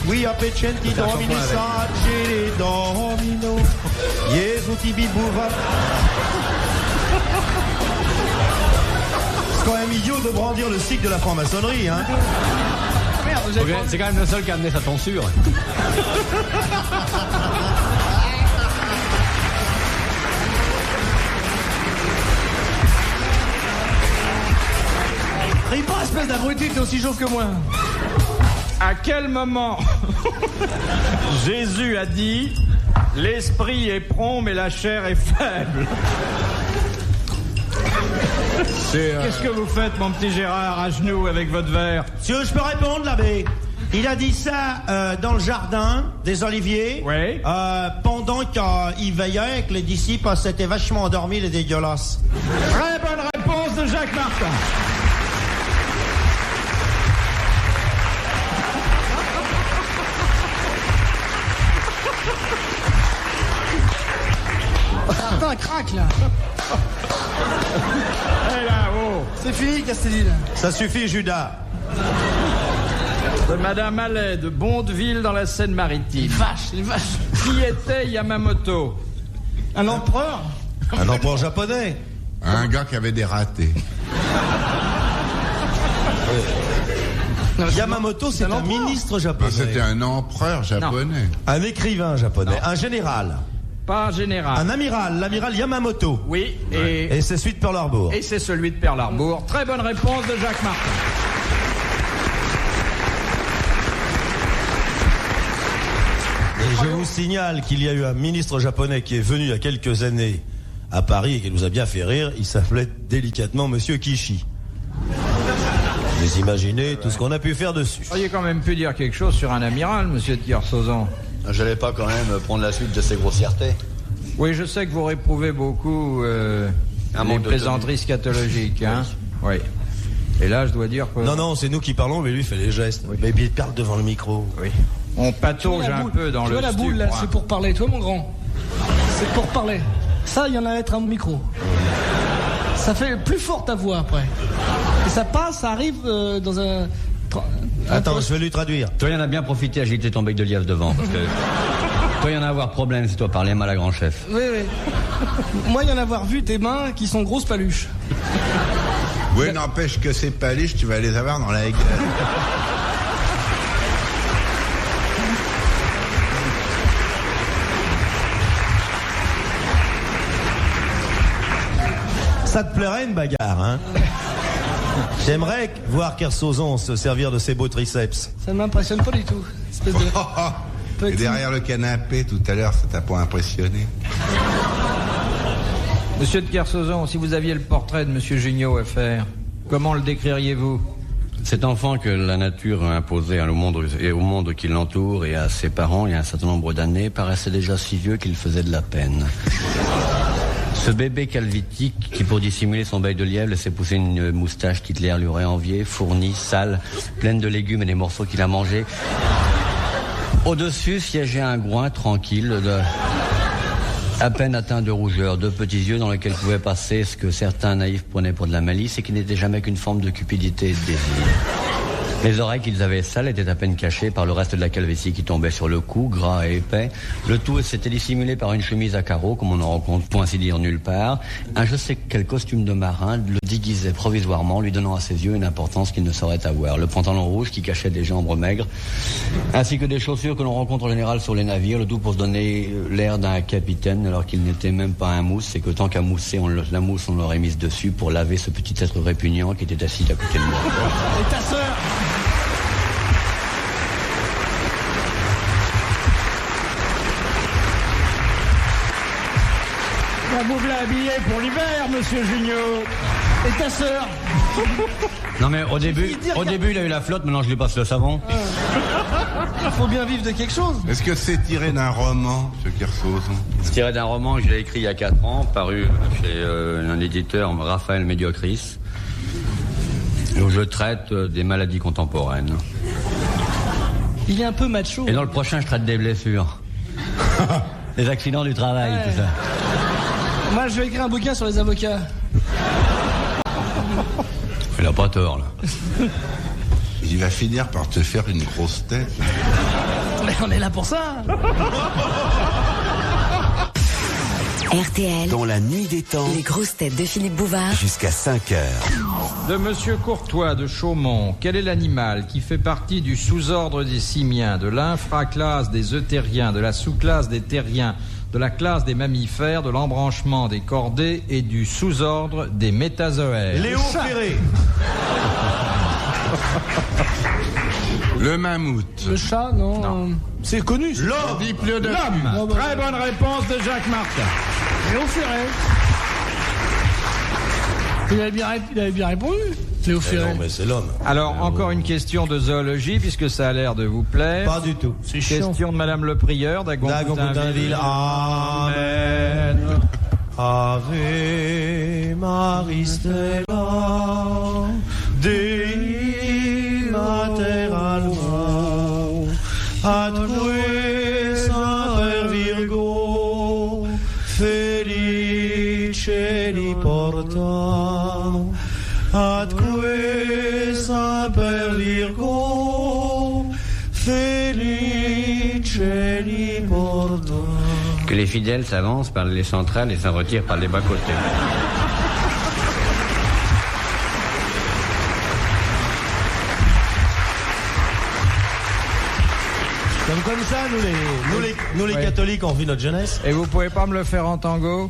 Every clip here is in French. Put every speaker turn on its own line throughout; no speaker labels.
Oui, appecenti domini saggi domino. Jesu ti bibouva. C'est quand même idiot de brandir le sigle de la franc-maçonnerie, hein.
Merde, c'est quand même le seul qui a amené sa tonsure.
Ris pas, espèce d'abruti, t'es aussi chauve que moi.
À quel moment Jésus a dit « L'esprit est prompt, mais la chair est faible ». Qu'est-ce que vous faites, mon petit Gérard, à genoux avec votre verre?
Monsieur, je peux répondre, l'abbé? Il a dit ça dans le jardin des Oliviers,
oui.
Pendant qu'il veillait et que les disciples s'étaient vachement endormis, les dégueulasses.
Très bonne réponse de Jacques Martin.
Martin craque là.
Et là-haut.
C'est fini, Castelline.
Ça suffit, Judas.
De Madame Allais de Bondeville dans la Seine-Maritime.
Les vaches.
Qui était Yamamoto?
Un empereur?
Un empereur japonais.
Un gars qui avait des ratés.
Yamamoto, c'est un ministre japonais.
C'était un empereur japonais.
Un écrivain japonais.
Non.
Un général.
Pas général.
Un amiral. L'amiral Yamamoto.
Oui,
Et c'est celui de Pearl Harbor.
et c'est celui de Pearl Harbor. Très bonne réponse de Jacques Martin.
Et je vous signale qu'il y a eu un ministre japonais qui est venu il y a quelques années à Paris et qui nous a bien fait rire. Il s'appelait délicatement Monsieur Kishi. Vous imaginez tout ce qu'on a pu faire dessus.
Vous auriez quand même pu dire quelque chose sur un amiral, monsieur de Kersauzon.
J'allais pas quand même prendre la suite de ces grossièretés.
Oui, je sais que vous réprouvez beaucoup les plaisanteries scatologiques, hein. Oui. Et là, je dois dire que...
Non, c'est nous qui parlons, mais lui fait les gestes.
Oui.
Mais il parle devant le micro.
Oui. On patauge un peu dans
tu
le
vois la boule là,
stupre.
c'est pour parler, toi mon grand. C'est pour parler. Ça, il y en a à être un micro. Ça fait plus fort ta voix après. Et ça passe, ça arrive dans un...
Attends, je vais lui traduire.
Toi, il y en a bien profité, agiter ton bec de lièvre devant. Parce que toi, il y en a avoir problème si toi parler mal à grand chef.
Oui. Moi, il y en a avoir vu tes mains qui sont grosses paluches.
Oui, n'empêche que ces paluches, tu vas les avoir dans la gueule.
Ça te plairait une bagarre, hein? J'aimerais voir Kersauzon se servir de ses beaux triceps.
Ça ne m'impressionne pas du tout. Espèce de...
Et derrière le canapé, tout à l'heure, ça t'a pas impressionné?
Monsieur de Kersauzon, si vous aviez le portrait de monsieur Junio à faire, comment le décririez-vous?
Cet enfant que la nature a imposé au monde qui l'entoure et à ses parents il y a un certain nombre d'années paraissait déjà si vieux qu'il faisait de la peine. Ce bébé calvitique qui, pour dissimuler son bec de lièvre, laissait pousser une moustache qu'Hitler lui aurait enviée, fournie, sale, pleine de légumes et des morceaux qu'il a mangés. Au-dessus siégeait un groin tranquille, à peine atteint de rougeur, deux petits yeux dans lesquels pouvait passer ce que certains naïfs prenaient pour de la malice et qui n'était jamais qu'une forme de cupidité et de désir. Les oreilles qu'ils avaient sales étaient à peine cachées par le reste de la calvitie qui tombait sur le cou, gras et épais. Le tout s'était dissimulé par une chemise à carreaux, comme on en rencontre pour ainsi dire nulle part. Un je sais quel costume de marin le déguisait provisoirement, lui donnant à ses yeux une importance qu'il ne saurait avoir. Le pantalon rouge qui cachait des jambes maigres, ainsi que des chaussures que l'on rencontre en général sur les navires, le tout pour se donner l'air d'un capitaine alors qu'il n'était même pas un mousse et que tant qu'à mousser, la mousse on l'aurait mise dessus pour laver ce petit être répugnant qui était assis à côté de moi.
Et ta sœur?
Vous l'avez habillé pour l'hiver, monsieur Junio.
Et ta sœur?
Non mais au début il a eu la flotte, maintenant je lui passe le savon.
Il faut bien vivre de quelque chose.
Est-ce que c'est tiré d'un roman, ce Kersauzon?
C'est tiré d'un roman que j'ai écrit il y a 4 ans, paru chez un éditeur, Raphaël Médiocris, où je traite des maladies contemporaines.
Il est un peu macho.
Et dans le prochain, je traite des blessures. Des accidents du travail,
Ouais.
tout ça.
Moi, je vais écrire un bouquin sur les avocats.
Il a pas tort, là.
Il va finir par te faire une grosse tête.
Mais on est là pour ça.
RTL,
Dans la nuit des temps,
les grosses têtes de Philippe Bouvard.
jusqu'à 5 heures.
De Monsieur Courtois de Chaumont, quel est l'animal qui fait partie du sous-ordre des simiens, de l'infraclasse des euthériens, de la sous-classe des terriens, de la classe des mammifères, de l'embranchement des chordés et du sous-ordre des métazoaires?
Léo Ferré.
Le mammouth.
Le chat, non. C'est connu. Ça.
L'homme.
L'homme. Très bonne réponse de Jacques Martin.
Léo Ferré. Il avait bien répondu. Léo
Eh
Ferré.
non, mais c'est l'homme.
Alors, encore une question de zoologie, puisque ça a l'air de vous plaire.
Pas du tout.
C'est chiant.
Question de Madame le Prieur
Dagon-Coutainville. Amen. Ave Maria Stella, Dei Mater Alma, atque Saper Virgo, felice li porta, atque Saper Virgo, felice li porta.
Que les fidèles s'avancent par les centrales et s'en retirent par les bas-côtés.
Comme ça, nous les catholiques, on vit notre jeunesse.
Et vous pouvez pas me le faire en tango?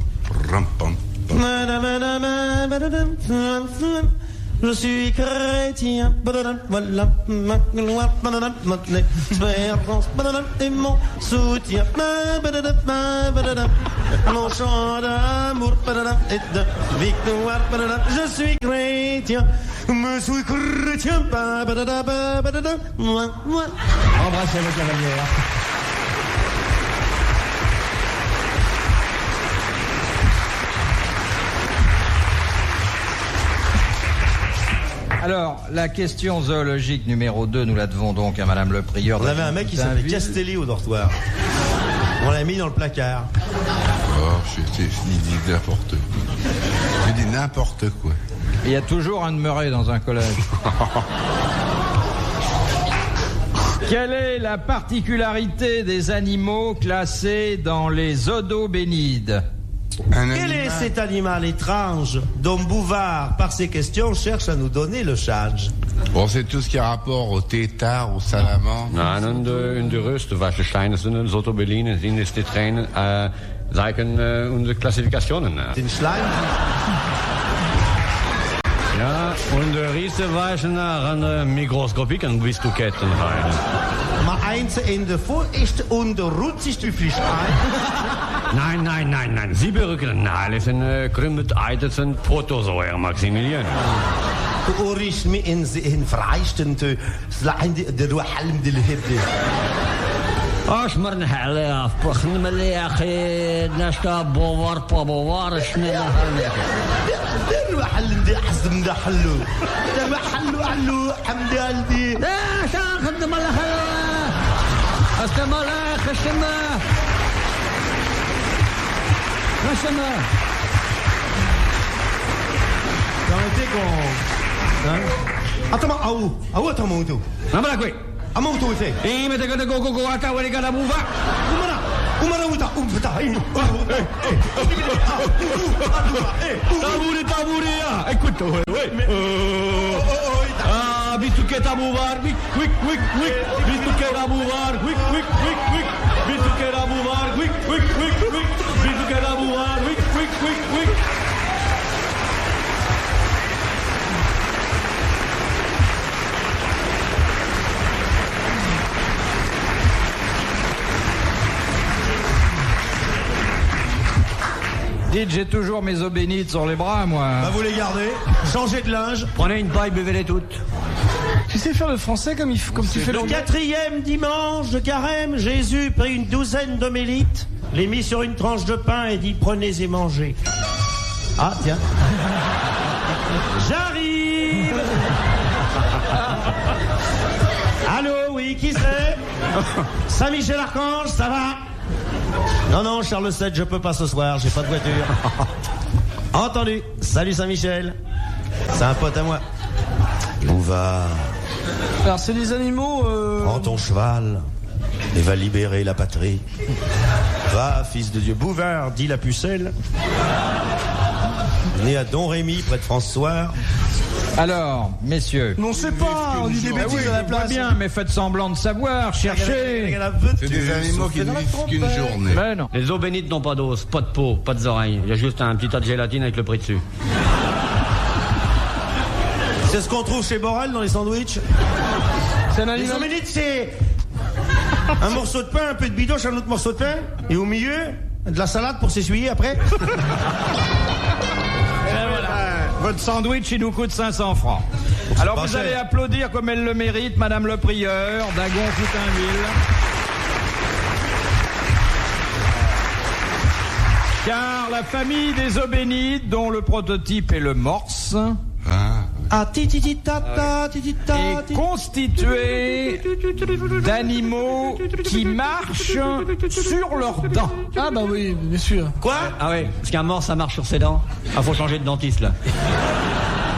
Je suis chrétien, voilà ma gloire, espérance et mon soutien, mon chant d'amour et de victoire. Je suis chrétien, je suis chrétien. Embrassez vos cavalières.
Alors, la question zoologique numéro 2, nous la devons donc à Madame le Prieur.
On avait un mec qui s'appelait Castelli au dortoir. On l'a mis dans le placard.
Oh, il dit n'importe quoi. Il dit n'importe quoi.
Il y a toujours un demeuré dans un collège. Quelle est la particularité des animaux classés dans les odobénides?
Quel est cet animal étrange dont Bouvard, par ses questions, cherche à nous donner le charge?
Bon, c'est tout ce qui a rapport au tétard, au salamandre.
Nou, in de rust, was de kleine zinnen, zotobelinen, in is dit geen, zeiken onze klassifikationen.
Den Schleim?
Ja, und de Riese weisen naar een microscopieken Wistuketten rein.
Maar eins in de voorste onderroet zich de vlies
Nein. Sie berücken alles in krümmet eiteten Protozoer, Maximilian.
Orisch me in vrijsten te slaan de rohalm de leherde.
Als maar een hele afpakken, maar leeg, nasta bovar, snel
De rohalm de azm de hallo. De hallo, hamdal die.
لا شاخد ملخ استمر خشمه
Permettez qu'on... Hein? Attends, attends, mon dos.
نمرة كوي
Amon to te.
إيه متى كده جو أتا ولي كده موفا
Umara uta fita.
Taburi ya écoute visto que está bubar quick visto que era bubar quick visto que era bubar quick visto que era bubar quick.
Dites, j'ai toujours mes eaux bénites sur les bras, moi.
Bah vous les gardez, changez de linge.
Prenez une paille, buvez-les toutes.
Tu sais faire le français comme tu fais
Le
l'anglais?
4e dimanche de carême, Jésus prit une douzaine d'homélites, les mit sur une tranche de pain et dit prenez et mangez. Ah tiens. J'arrive. Allô, oui, qui c'est? Saint-Michel-Archange, ça va? Non, Charles VII, je peux pas ce soir, j'ai pas de voiture. Entendu. Salut Saint-Michel. C'est un pote à moi. Bouvard.
Alors, c'est des animaux...
Prends ton cheval et va libérer la patrie. Va, fils de Dieu. Bouvard, dit la pucelle. Né à Don Rémy, près de François.
Alors, messieurs.
Mais on sait pas, on dit des
Ah oui,
bêtises
je
à la
vois
place.
bien, mais faites semblant de savoir, cherchez.
C'est des animaux qui ne vivent qu'une journée.
Mais non.
Les eaux bénites n'ont pas d'os, pas de peau, pas d'oreilles. Il y a juste un petit tas de gélatine avec le prix dessus.
C'est ce qu'on trouve chez Borel dans les sandwichs.
C'est un
Les
animal...
omélites, c'est un morceau de pain, un peu de bidoche, un autre morceau de pain, et au milieu, de la salade pour s'essuyer après.
Votre sandwich, il nous coûte 500 francs. Alors
pas
vous
cher.
allez applaudir comme elle le mérite, Madame le Prieur, d'Agon-Coutainville. Car la famille des Eaux-Bénites, dont le prototype est le morse,
Ah, tititata, titita,
est constituée d'animaux qui marchent sur leurs dents.
Ah bah oui, bien sûr.
Quoi?
Ah ouais, parce qu'un mort, ça marche sur ses dents. Ah, faut changer de dentiste, là.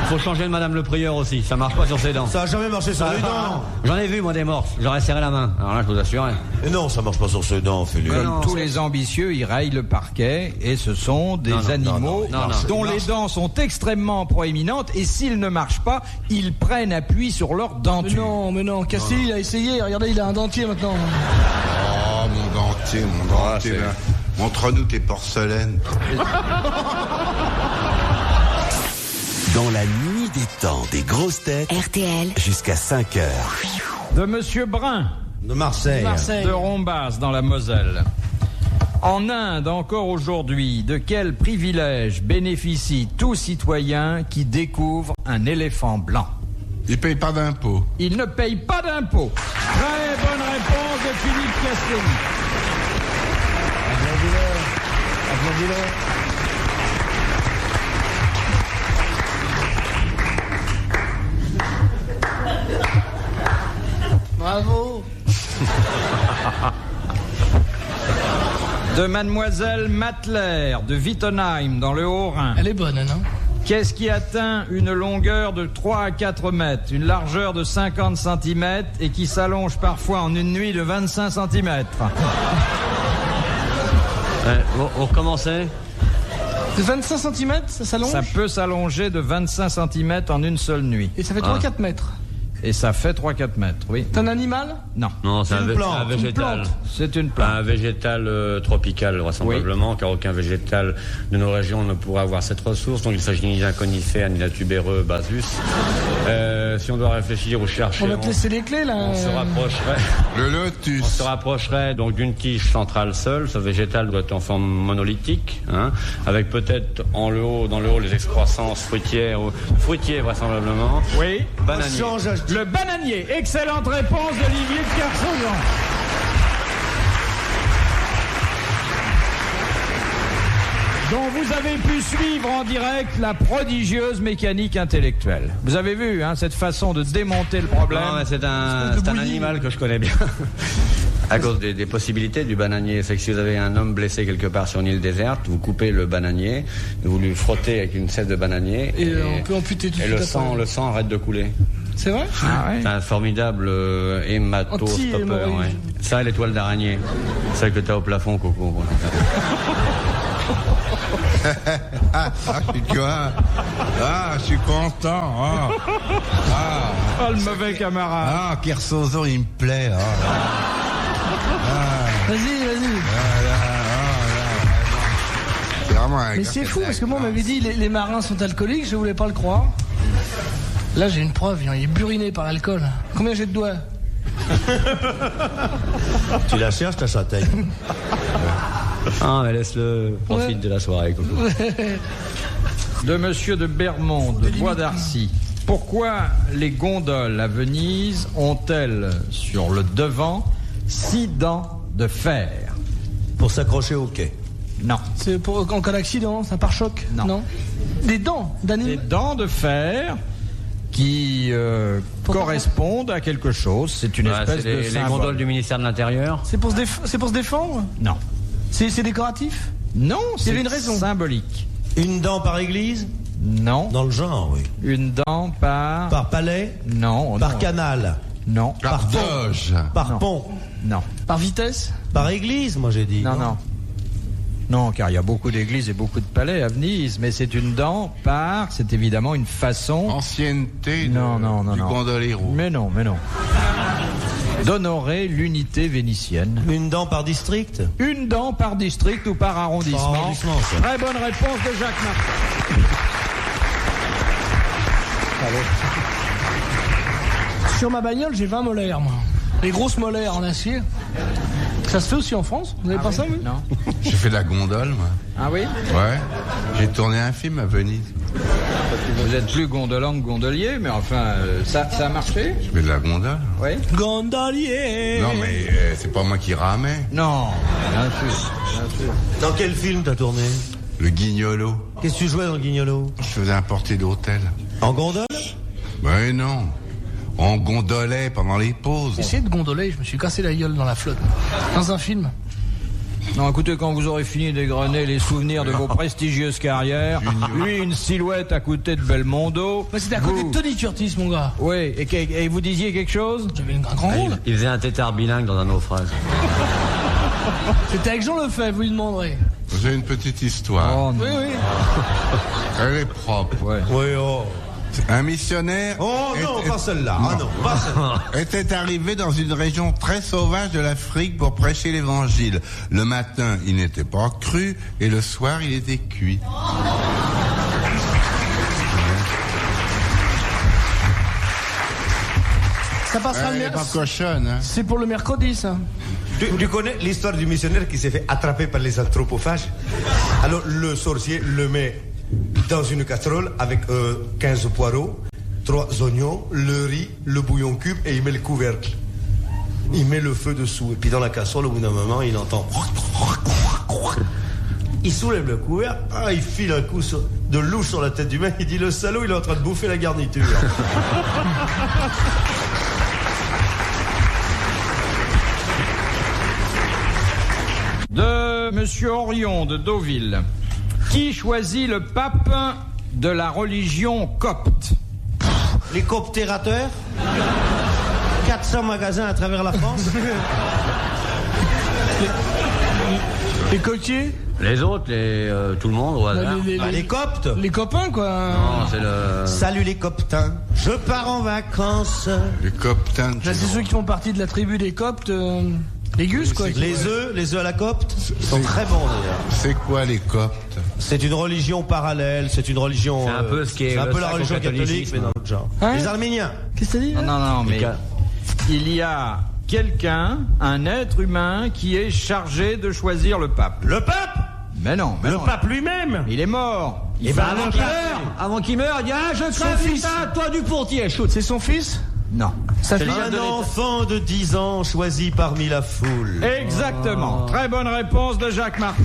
Faut changer de Madame le Prieur aussi, ça marche pas sur ses dents.
Ça a jamais marché sur les dents.
J'en ai vu, moi, des morses. J'aurais serré la main. Alors là, je vous assure.
Et non, ça marche pas sur ses dents, Philippe.
Comme
non,
tous les ambitieux, ils rayent le parquet et ce sont des animaux
non,
dont les dents sont extrêmement proéminentes et s'ils ne marchent pas, ils prennent appui sur leur denture.
Mais non, Castilly, il a essayé. Regardez, il a un dentier maintenant.
Oh, mon dentier, là. Montre-nous tes porcelaines.
Dans la nuit des temps des grosses têtes,
RTL.
jusqu'à 5 heures.
De Monsieur Brun,
De Marseille.
de Rombas dans la Moselle. En Inde, encore aujourd'hui, de quel privilège bénéficie tout citoyen qui découvre un éléphant blanc?
Ils payent pas d'impôts.
Il ne paye pas d'impôts. Très bonne réponse de Philippe Castelli.
Bravo.
De Mademoiselle Matler de Wittenheim dans le Haut-Rhin.
Elle est bonne, hein, non?
Qu'est-ce qui atteint une longueur de 3 à 4 mètres, une largeur de 50 cm et qui s'allonge parfois en une nuit de 25 cm?
Vous recommencez?
De 25 cm, ça s'allonge?
Ça peut s'allonger de 25 cm en une seule nuit.
Et ça fait 3-4 mètres.
Et ça fait 3-4 mètres, oui.
C'est un animal?
Non.
Non, c'est un
plante, une
végétal.
plante.
C'est une plante.
Un végétal tropical, vraisemblablement, car aucun végétal de nos régions ne pourra avoir cette ressource. Donc il s'agit ni d'un conifère, ni d'un tubéreux basus. Si on doit réfléchir ou chercher,
On va te laisser les clés, là.
on se rapprocherait.
Le
On
lotus.
se rapprocherait donc d'une tige centrale seule. Ce végétal doit être en forme monolithique, hein, avec peut-être dans le haut les excroissances fruitières, fruitiers vraisemblablement.
Oui.
Bananier.
Change,
Le bananier. Excellente réponse d'Olivier de Kersauzon. Dont vous avez pu suivre en direct la prodigieuse mécanique intellectuelle. Vous avez vu, hein, cette façon de démonter le problème.
Non, mais c'est un animal que je connais bien. À cause des possibilités du bananier. C'est que si vous avez un homme blessé quelque part sur une île déserte, vous coupez le bananier, vous lui frottez avec une sève de bananier.
Et on peut amputer tout de
et
suite
le
après.
sang arrête de couler.
C'est vrai?
Ah ouais.
C'est un formidable hématostopper.
Anti-hémorroïde.
Ouais. Ça et l'étoile d'araignée. Celle que t'as au plafond, Coco. Voilà.
Je suis content.
Oh, le mauvais camarade.
Kersauzon, il me plaît.
Vas-y.
C'est vraiment un
Mais
gars
c'est
qui
fou,
a
parce que moi, on
la
m'avait dit les marins sont alcooliques, je voulais pas le croire. Là, j'ai une preuve, il est buriné par l'alcool. Combien j'ai de doigts?
Tu la cherches, ta châtaigne.
Ah, mais laisse-le profite
Ouais.
de la soirée, Coco.
De Monsieur de Bermond, de Bois d'Arcy. Pourquoi les gondoles à Venise ont-elles sur le devant 6 dents de fer?
Pour s'accrocher au quai.
Non.
C'est pour en cas d'accident, ça pare-choc?
Non.
Des dents
Des
d'animal?
dents de fer qui correspondent à quelque chose. C'est une
Ouais,
espèce
c'est
de
les
symbole.
gondoles du ministère de l'Intérieur.
C'est pour se défendre?
Non.
C'est décoratif?
Non,
Il y avait
c'est
une raison.
symbolique.
Une dent par église?
Non.
Dans le genre, oui.
Une dent par...
Par palais?
Non.
Par
non.
canal?
Non.
Par
Doge.
Par
Non.
pont?
Non.
Par vitesse?
Par église, moi j'ai dit.
Non, non. Non, car il y a beaucoup d'églises et beaucoup de palais à Venise, mais c'est une dent par... C'est évidemment une façon...
Ancienneté
du
gondolero.
Mais non. D'honorer l'unité vénitienne.
Une dent par district?
Une dent par district ou par arrondissement.
Par arrondissement, ça.
Très bonne réponse de Jacques Martin.
Sur ma bagnole, j'ai 20 molaires, moi. Les grosses molaires en acier. Ça se fait aussi en France? Vous n'avez pas ça, oui?
Non.
J'ai fait de la gondole, moi.
Ah oui?
Ouais. J'ai tourné un film à Venise.
Vous êtes plus gondolant que gondolier, mais enfin, ça a marché?
Je fais de la gondole.
Oui.
Gondolier!
Non, mais c'est pas moi qui ramais.
Non, bien sûr.
Dans quel film t'as tourné?
Le guignolo.
Qu'est-ce que tu jouais dans le guignolo?
Je faisais un portier d'hôtel.
En gondole?
Ben non. On gondolait pendant les pauses.
J'ai essayé de gondoler, je me suis cassé la gueule dans la flotte. Dans un film.
Non, écoutez, quand vous aurez fini d'égrener les souvenirs de vos prestigieuses carrières, lui, une silhouette à côté de Belmondo.
Mais c'était à côté de Tony Curtis, mon gars.
Oui, et vous disiez quelque chose?
J'avais un grand rôle.
Il faisait un tétard bilingue dans un naufrage.
C'était avec Jean Lefebvre, vous lui demanderez.
J'ai une petite histoire.
Oh, non.
Oui.
Elle est propre.
Ouais.
Oui, oh.
Un missionnaire
Oh non, pas celle-là. Ah non, pas celle-là.
était arrivé dans une région très sauvage de l'Afrique pour prêcher l'évangile. Le matin, il n'était pas cru et le soir, il était cuit.
Ça passera
Elle
le
est pas
mercredi.
cochonne, hein.
C'est pour le mercredi, ça.
Tu connais l'histoire du missionnaire qui s'est fait attraper par les anthropophages? Alors le sorcier le met dans une casserole avec 15 poireaux, 3 oignons, le riz, le bouillon cube et il met le couvercle. Il met le feu dessous. Et puis dans la casserole, au bout d'un moment, il entend... Il soulève le couvercle, il file un coup de louche sur la tête du mec, il dit le salaud, il est en train de bouffer la garniture.
De Monsieur Orion de Deauville. Qui choisit le pape de la religion copte?
Les cooptérateurs? 400 magasins à travers la France?
Les coquetiers?
Les autres, tout le monde au hasard.
Les coptes?
Les copains, quoi.
Non, c'est le...
Salut les coptins, je pars en vacances.
Les coptins.
Là, c'est ceux qui font partie de la tribu des coptes. Les gus, quoi.
Les œufs à la copte, ils sont très bons d'ailleurs.
C'est quoi les coptes?
C'est une religion parallèle, c'est une religion...
C'est un peu ce qui est
c'est un
le
peu la
sac au
religion catholique,
catholicisme.
mais dans l'autre genre.
Hein?
Les Arméniens.
Qu'est-ce que t'as dit?
Non, mais
cas.
il y a quelqu'un, un être humain, qui est chargé de choisir le pape.
Le pape?
Mais non,
Le pape lui-même?
il est mort.
Eh ben,
Avant qu'il meure, il dit « Ah, je crève,
fils.
putain, toi du portier, shoot !»
C'est son fils?
Non.
Sa fille?
Un enfant de 10 ans choisi parmi la foule.
Exactement. Très bonne réponse de Jacques Martin.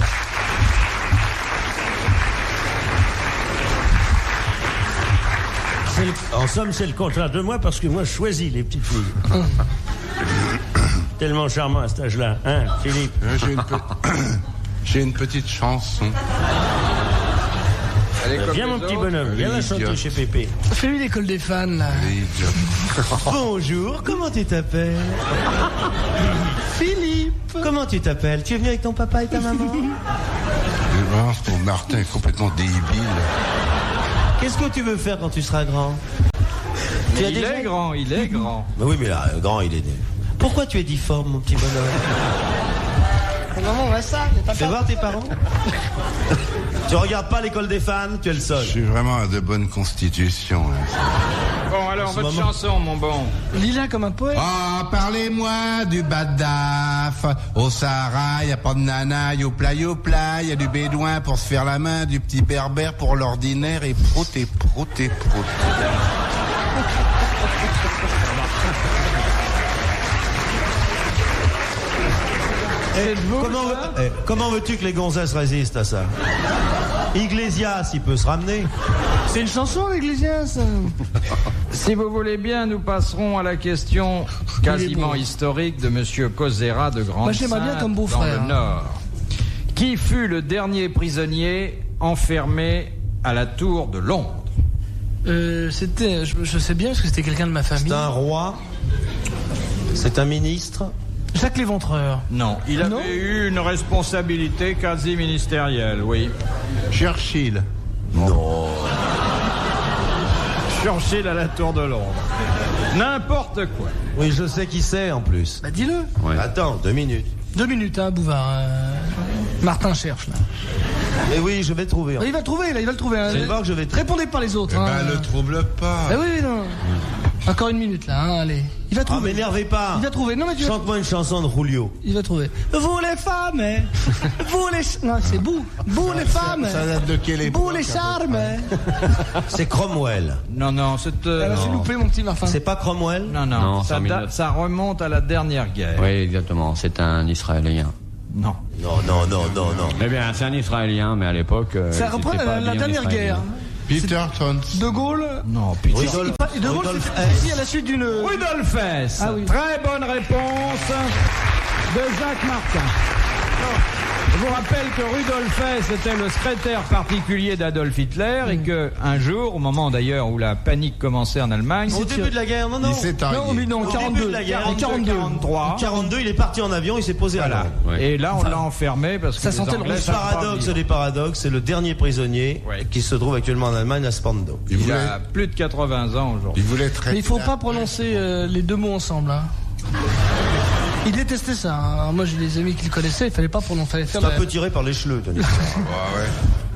En somme, c'est le contraire de moi parce que moi, je choisis les petites filles. Tellement charmant à cet âge-là, hein, Philippe?
J'ai une petite chanson.
Viens, mon petit bonhomme, viens la chanter chez Pépé.
Fais-lui l'école des fans, là.
Les idiots.
Bonjour, comment tu t'appelles?
Philippe.
Comment tu t'appelles? Tu es venu avec ton papa et ta maman?
Je pense que Martin est complètement débile.
Qu'est-ce que tu veux faire quand tu seras grand?
Mais il est grand.
Mais oui, mais là, grand, il est né. Pourquoi tu es difforme, mon petit bonhomme?
Maman, on va ça.
Fais voir tes parents. Tu regardes pas l'école des fans, tu es le seul.
Je suis vraiment de bonne constitution. Hein.
Bon, alors, votre chanson, mon bon.
Lila comme un poète.
Oh, parlez-moi du Badaf. Au Sahara, y a pas de nana, youpla, y a du bédouin pour se faire la main, du petit berbère pour l'ordinaire, et prout, et prout, et prout.
Comment veux-tu que les gonzesses résistent à ça? Iglesias, il peut se ramener.
C'est une chanson, l'Iglesias.
Si vous voulez bien, nous passerons à la question quasiment historique de Monsieur Cosera de Grande-Synthe,
Moi, j'aimerais bien comme beau
dans
frère.
le Nord. Qui fut le dernier prisonnier enfermé à la tour de Londres?
C'était, je sais bien, parce que c'était quelqu'un de ma famille.
C'est un roi? C'est un ministre?
Jacques Léventreur.
Non, il avait
Non
eu une responsabilité quasi ministérielle, oui.
Churchill.
Non.
Churchill à la tour de Londres. N'importe quoi.
Oui, je sais qui c'est en plus.
Bah dis-le.
Ouais.
Attends, 2 minutes.
2 minutes, hein, Bouvard. Martin cherche, là.
Mais oui, je vais trouver.
Il va le trouver, là, il va le trouver. Hein.
Je vais voir que je vais trouver.
Répondez pas les autres.
Eh
hein.
ben, le trouble pas.
Ah oui, non. Encore 1 minute, là, hein, allez. Il va
Ah,
trouver.
m'énervez pas.
Il va trouver. Non, mais tu vas...
Chante-moi une chanson de Julio.
Il va trouver. Vous les femmes, hein. Vous les... Non, c'est Bou. Bou les femmes.
Ça date de quelle époque?
Bou les charmes.
C'est Cromwell.
Non, c'est...
Alors, j'ai loupé, mon petit Martin.
C'est pas Cromwell?
Non,
Non,
ça,
c'est en 1900.
ça remonte à la dernière guerre.
Oui, exactement. C'est un Israélien.
Non.
Non.
Eh bien, c'est un Israélien, mais à l'époque.
Ça
il
reprend
était pas
la
bien
dernière
israélien.
guerre.
Peter Towns.
De Gaulle.
Non, putain.
Rudolf,
De Gaulle,
Rudolf
c'était
Hess.
ici à la suite d'une...
Rudolf Hess.
Ah oui.
Très bonne réponse de Jacques Martin. Je vous rappelle que Rudolf Hess était le secrétaire particulier d'Adolf Hitler et que un jour, au moment d'ailleurs où la panique commençait en Allemagne,
Au début de la guerre, non.
Il s'est
Non,
taillé.
mais non,
Au
42.
début de la guerre,
En 42.
43.
En 42, il est parti en avion, il s'est posé à
Voilà.
Londres.
Ouais.
Et là, on l'a enfermé parce que
Ça
les
sentait le
Anglais
rouge.
savent pas
Paradoxe
vivre.
des paradoxes, c'est le dernier prisonnier
Ouais.
qui se trouve actuellement en Allemagne à Spandau.
Il a plus de 80 ans aujourd'hui.
Il voulait traiter.
Mais il faut pas prononcer les deux mots ensemble. Hein. Il détestait ça. Hein. Moi, j'ai des amis qui le connaissaient. Il fallait pas prononcer.
C'est un peu tiré par les cheveux, Tony.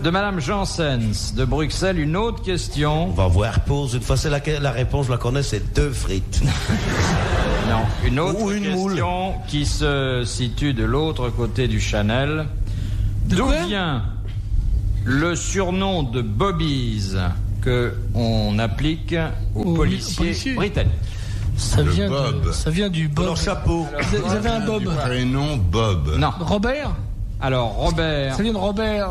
De Madame Janssens de Bruxelles, une autre question.
On va voir pause. Une fois, c'est la réponse, je la connais, c'est 2 frites.
Non, une autre
Ou une
question qui se situe de l'autre côté du Chanel. D'où
quoi
vient le surnom de Bobbies que on applique aux policiers britanniques?
Ça
Le
vient,
Bob.
ça vient du Bob.
Leur chapeau.
Ils avaient un Bob.
Prénom Bob.
Non.
Robert.
Alors Robert
Ça vient de Robert.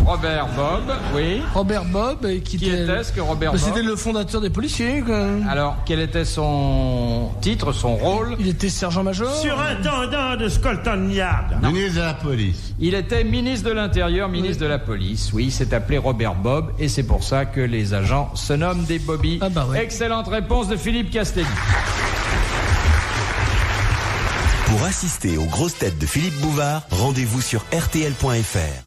Bob, oui.
Robert Bob qui
Qui était-ce que Robert Bob?
C'était le fondateur des policiers. Quoi.
Alors quel était son titre, son rôle?
Il était sergent-major.
Surintendant de Scotland Yard.
Ministre de la police.
Il était ministre de l'Intérieur, ministre de la Police. Oui, il s'est appelé Robert Bob et c'est pour ça que les agents se nomment des Bobbies.
Ah bah ouais.
Excellente réponse de Philippe Castelli.
Pour assister aux grosses têtes de Philippe Bouvard, rendez-vous sur rtl.fr.